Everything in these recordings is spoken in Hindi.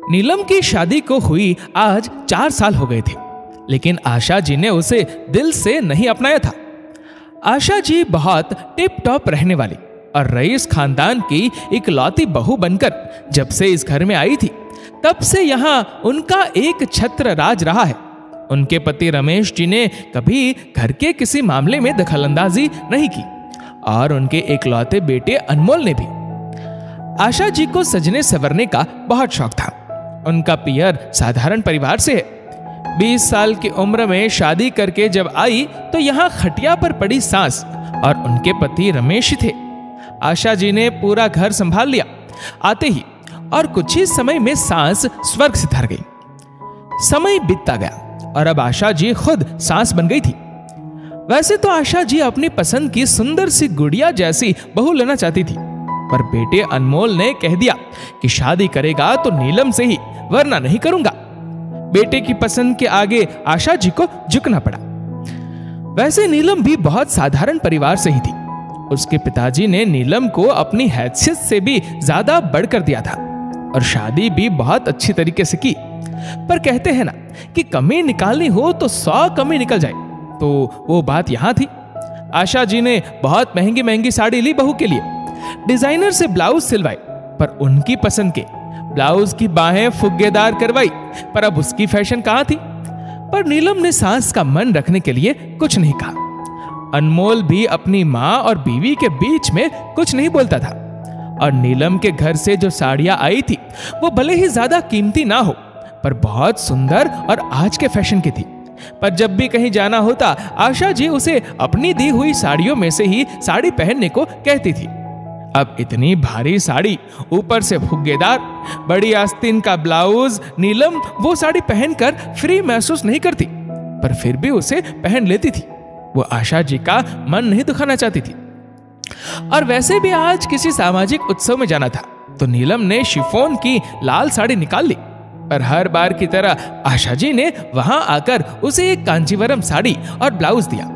नीलम की शादी को हुई आज 4 साल हो गए थे, लेकिन आशा जी ने उसे दिल से नहीं अपनाया था। आशा जी बहुत टिप टॉप रहने वाली और रईस खानदान की इकलौती बहू बनकर जब से इस घर में आई थी, तब से यहाँ उनका एक छत्र राज रहा है। उनके पति रमेश जी ने कभी घर के किसी मामले में दखलंदाजी नहीं की और उनके इकलौते बेटे अनमोल ने भी। आशा जी को सजने संवरने का बहुत शौक था। उनका पियर साधारण परिवार से है। 20 साल की उम्र में शादी करके जब आई तो यहाँ खटिया पर पड़ी सास और उनके पति रमेश थे। आशा जी ने पूरा घर संभाल लिया आते ही, और कुछ ही समय में सास स्वर्ग सिधार गई। समय बीतता गया और अब आशा जी खुद सास बन गई थी। वैसे तो आशा जी अपनी पसंद की सुंदर सी गुड़िया जैसी बहू लेना चाहती थी, पर बेटे अनमोल ने कह दिया कि शादी करेगा तो नीलम से ही, वरना नहीं करूंगा। बेटे की पसंद के आगे आशा जी को झुकना पड़ा। वैसे नीलम भी बहुत साधारण परिवार से ही थी। उसके पिताजी ने नीलम को अपनी हैसियत से भी ज्यादा बढ़कर दिया था और शादी भी बहुत अच्छी तरीके से की। पर कहते हैं ना कि कमी निकालनी हो तो 100 कमी निकल जाए, तो वो बात यहां थी। आशा जी ने बहुत महंगी महंगी साड़ी ली बहू के लिए, डिजाइनर से ब्लाउज सिलवाए, पर उनकी पसंद के ब्लाउज की बाहें फुग्गेदार करवाई, पर अब उसकी फैशन कहां थी। पर नीलम ने सास का मन रखने के लिए कुछ नहीं कहा। अनमोल भी अपनी माँ और बीवी के बीच में कुछ नहीं बोलता था। और नीलम के घर से जो साड़ियां आई थी वो भले ही ज्यादा कीमती ना हो, पर बहुत सुंदर और आज के फैशन की थी। पर जब भी कहीं जाना होता आशा जी उसे अपनी दी हुई साड़ियों में से ही साड़ी पहनने को कहती थी। अब इतनी भारी साड़ी, ऊपर से फुग्गेदार, बड़ी आस्तीन का ब्लाउज, नीलम वो साड़ी पहनकर फ्री महसूस नहीं करती, पर फिर भी उसे पहन लेती थी। वो आशा जी का मन नहीं दुखाना चाहती थी। और वैसे भी आज किसी सामाजिक उत्सव में जाना था, तो नीलम ने शिफॉन की लाल साड़ी निकाल ली। और हर बार की तरह आशा जी ने वहां आकर उसे एक कांचीवरम साड़ी और ब्लाउज दिया।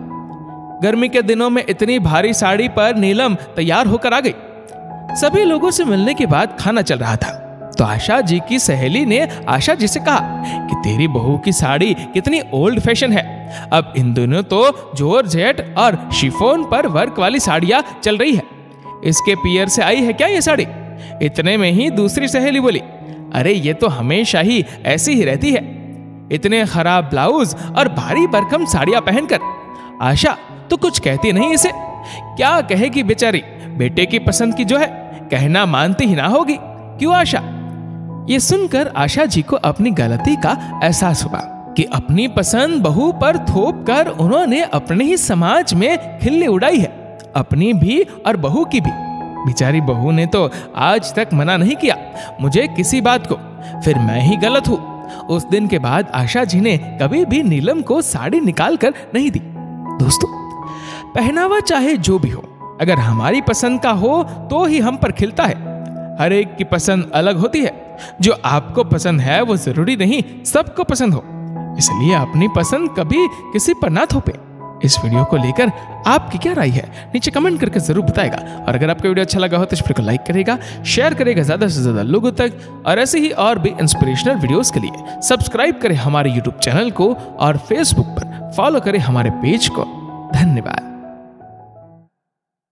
गर्मी के दिनों में इतनी भारी साड़ी पर नीलम तैयार होकर आ गई। सभी लोगों से मिलने के बाद खाना चल रहा था, तो आशा जी की सहेली ने आशा जी से कहा कि तेरी बहू की साड़ी कितनी ओल्ड फैशन है। अब इन दोनों तो जॉर्जेट और शिफॉन पर वर्क वाली साड़ियां चल रही है। इसके पियर से आई है क्या ये साड़ी? इतने में ही दूसरी सहेली बोली, अरे ये तो हमेशा ही ऐसी ही रहती है। इतने खराब ब्लाउज और भारी भरकम साड़ियां पहनकर आशा तो कुछ कहती नहीं इसे। क्या कहेगी बेचारी, बेटे की पसंद की जो है, कहना मानती ही ना होगी। क्यों आशा? ये सुनकर आशा जी को अपनी गलती का एहसास हुआ कि अपनी पसंद बहू पर थोप कर उन्होंने अपने ही समाज में खिल्ली उड़ाई है, अपनी भी और बहू की भी। बेचारी बहू ने तो आज तक मना नहीं किया मुझे किसी बात को, फिर मैं ही गलत हूं। उस दिन के बाद आशा जी ने कभी भी नीलम को साड़ी निकाल कर नहीं दी। दोस्तों, पहनावा चाहे जो भी हो, अगर हमारी पसंद का हो तो ही हम पर खिलता है। हर एक की पसंद अलग होती है। जो आपको पसंद है वो जरूरी नहीं सबको पसंद हो, इसलिए अपनी पसंद कभी किसी पर ना थोपे। इस वीडियो को लेकर आपकी क्या राय है नीचे कमेंट करके जरूर बताएगा। और अगर आपको वीडियो अच्छा लगा हो तो इस वीडियो को लाइक करेगा, शेयर करेगा ज्यादा से ज्यादा लोगों तक। और ऐसे ही और भी इंस्पिरेशनल वीडियोस के लिए सब्सक्राइब करें हमारे यूट्यूब चैनल को और फेसबुक पर फॉलो करें हमारे पेज को। धन्यवाद।